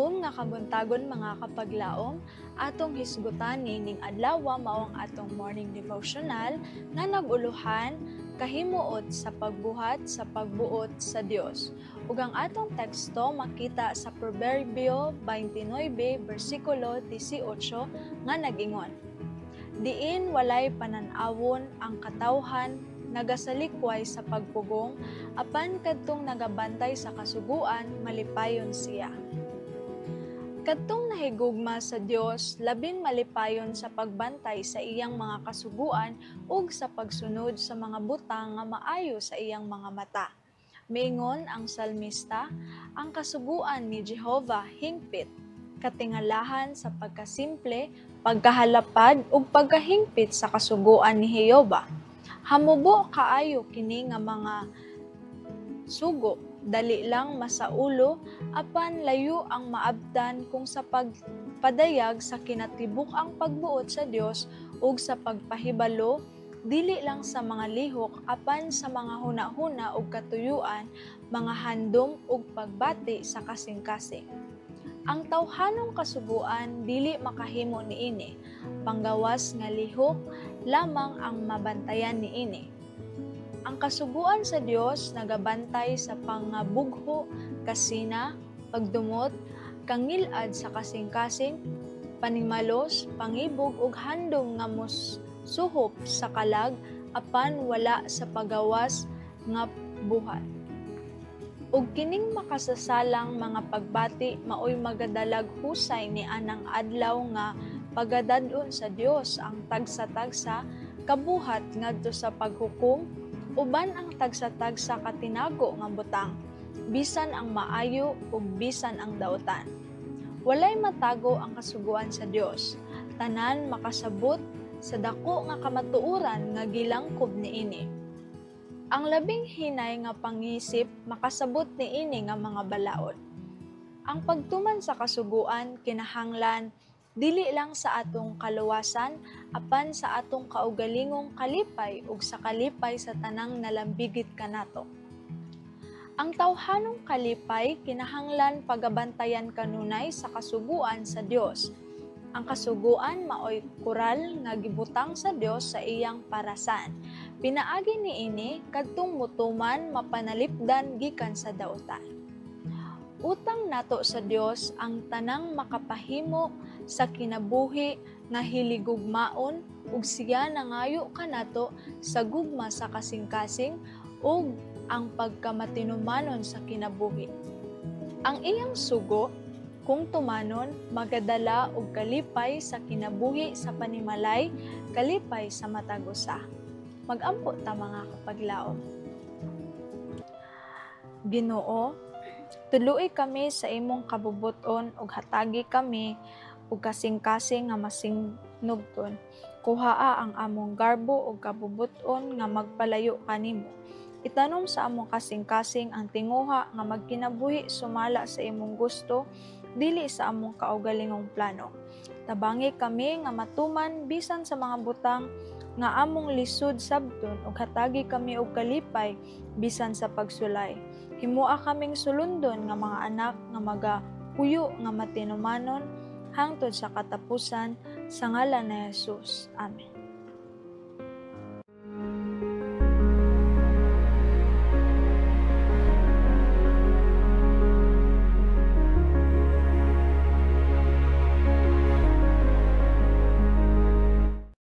Maayong nga kabuntagon mga kapaglaom, atong hisgutan nining adlaw mao ang atong morning devotional nga naguluhan kahimuot sa pagbuhat sa pagbuot sa Dios. Ug ang atong teksto makita sa Proverbio 29 bersikulo 18 nga nagingon: Diin walay panan-awon ang katawhan nagasalikway sa pagpugong, apan kadtong nagabantay sa kasuguan malipayon siya. Kadtong nahigugma sa Dios, labing malipayon sa pagbantay sa iyang mga kasuguan ug sa pagsunod sa mga butang nga maayo sa iyang mga mata. Miingon ang salmista, ang kasuguan ni Jehova hingpit, katingalahan sa pagkasimple, pagkahalapad ug pagkahingpit sa kasuguan ni Jehova. Hamubo kaayo kini nga mga sugo, dali lang masaulo, apan layo ang maabtan kung sa pagpadayag sa kinatibuk-ang pagbuot sa Dios ug sa pagpahibalo, dili lang sa mga lihok apan sa mga hunahuna ug katuyuan, mga handom ug pagbati sa kasing-kasing. Ang tawhanong kasuguan dili makahimo niini, panggawas nga lihok lamang ang mabantayan niini. Ang kasuguan sa Dios nagabantay sa pangabugho, kasina, pagdumot, kangilad sa kasing-kasing, panimalos, pangibog ug handom nga suhop sa kalag apan wala sa pagawas nga buhat. Ug kining makasasalang mga pagbati maoy magadalag husay ni anang adlaw nga pagadadon sa Dios ang tagsa-tagsa kabuhat ngadto sa paghukom, uban ang tagsa-tagsa katinago nga butang, bisan ang maayo ug bisan ang dautan. Walay matago ang kasuguan sa Dios, tanan makasabot sa dako nga kamatuoran nga gilangkob niini. Ang labing hinay nga pangisip makasabot niini nga mga balaod. Ang pagtuman sa kasuguan kinahanglan dili lang sa atong kaluwasan, apan sa atong kaugalingong kalipay ug sa kalipay sa tanang nalambigit kanato. Ang tawhanong kalipay kinahanglan pagabantayan kanunay sa kasuguan sa Dios. Ang kasuguan maoy kural nga gibutang sa Dios sa iyang parasan. Pinaagi niini kadtong mutuman mapanalipdan gikan sa dautan. Utang nato sa Dios ang tanang makapahimo sa kinabuhi nga hiligugmaon ug siya nangayo kanato sa gugma sa kasing-kasing ug ang pagkamatinumanon sa kinabuhi. Ang iyang sugo kung tumanon magadala og kalipay sa kinabuhi sa panimalay, kalipay sa matag usa. Mag-ampo ta mga kapaglaom. Ginoo, tuluy kami sa imong kabubuton ug hatagi kami ug kasing-kasing nga masinugton. Kuhaa ang among garbo ug kabubuton nga magpalayo kanimo. Itanom sa among kasing-kasing ang tinguha nga magkinabuhi sumala sa imong gusto, dili sa among kaugalingong plano. Tabangi kami nga matuman bisan sa mga butang nga among lisod sabton ug hatagi kami og kalipay bisan sa pagsulay. Himoa kaming sulundon nga mga anak nga magapuyo nga matinumanon hangtod sa katapusan sa ngalan ni Jesus. Amen.